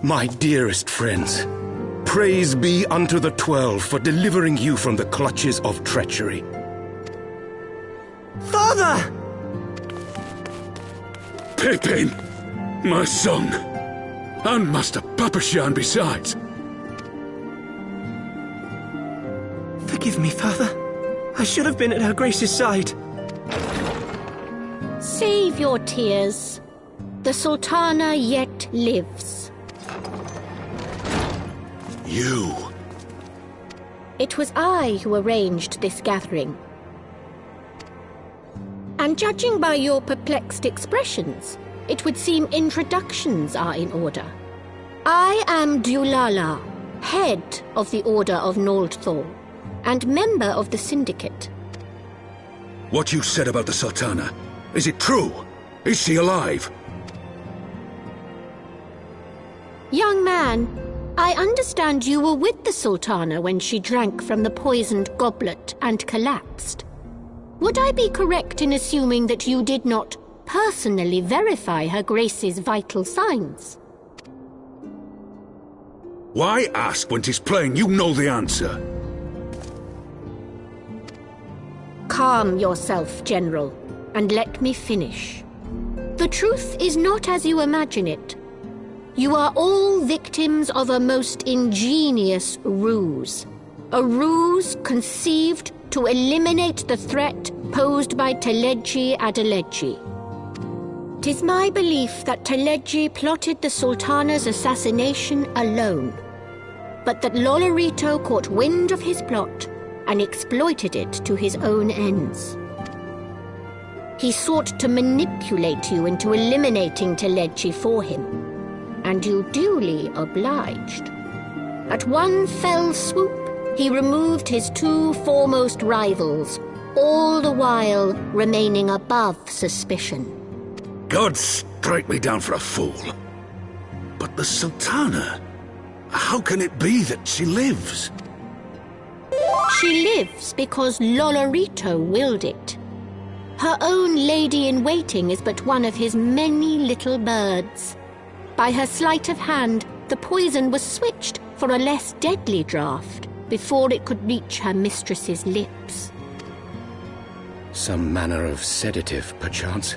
My dearest friends, praise be unto the 12 for delivering you from the clutches of treachery. Father! Pippin, my son, and Master Papashan besides. Forgive me, Father. I should have been at Her Grace's side. Save your tears. The Sultana yet lives. You. It was I who arranged this gathering. And judging by your perplexed expressions, it would seem introductions are in order. I am Dulala, head of the Order of Noldthor, and member of the Syndicate. What you said about the Sultana, is it true? Is she alive? Young man, I understand you were with the Sultana when she drank from the poisoned goblet and collapsed. Would I be correct in assuming that you did not personally verify Her Grace's vital signs? Why ask when 'tis plain you know the answer? Calm yourself, General, and let me finish. The truth is not as you imagine it. You are all victims of a most ingenious ruse. A ruse conceived to eliminate the threat posed by Teleji Adeleji. 'Tis my belief that Teleji plotted the Sultana's assassination alone, but that Lolorito caught wind of his plot and exploited it to his own ends. He sought to manipulate you into eliminating Teleji for him, and you duly obliged. At one fell swoop, he removed his two foremost rivals, all the while remaining above suspicion. God strike me down for a fool. But the Sultana, how can it be that she lives? She lives because Lolorito willed it. Her own lady-in-waiting is but one of his many little birds. By her sleight of hand, the poison was switched for a less deadly draught before it could reach her mistress's lips. Some manner of sedative, perchance,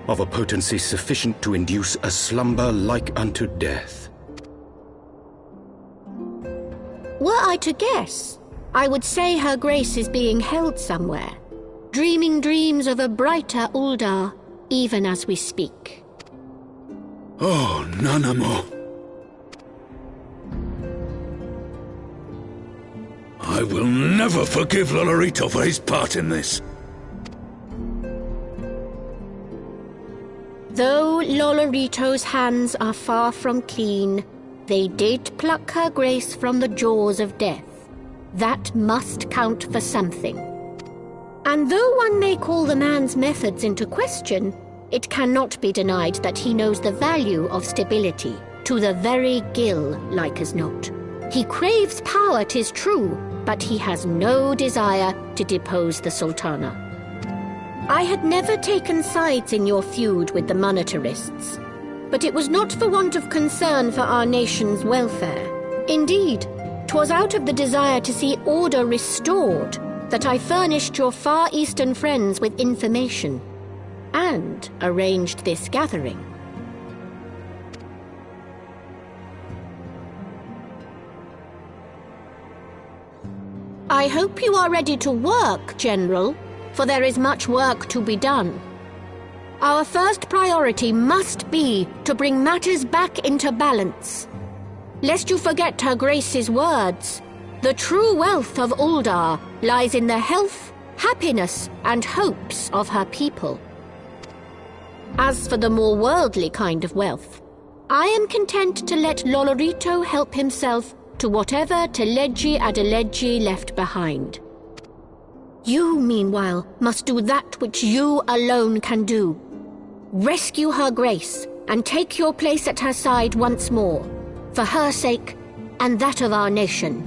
of a potency sufficient to induce a slumber like unto death. Were I to guess, I would say Her Grace is being held somewhere, dreaming dreams of a brighter Uldar, even as we speak. Oh, Nanamo. I will never forgive Lolorito for his part in this. Though Lolorito's hands are far from clean, they did pluck Her Grace from the jaws of death. That must count for something. And though one may call the man's methods into question, it cannot be denied that he knows the value of stability, to the very gill, like as not. He craves power, 'tis true, but he has no desire to depose the Sultana. I had never taken sides in your feud with the monetarists, but it was not for want of concern for our nation's welfare. Indeed, 'twas out of the desire to see order restored that I furnished your Far Eastern friends with information and arranged this gathering. I hope you are ready to work, General, for there is much work to be done. Our first priority must be to bring matters back into balance. Lest you forget Her Grace's words, the true wealth of Uldar lies in the health, happiness, and hopes of her people. As for the more worldly kind of wealth, I am content to let Lolorito help himself to whatever Teleji Adeleji left behind. You, meanwhile, must do that which you alone can do. Rescue Her Grace and take your place at her side once more, for her sake and that of our nation.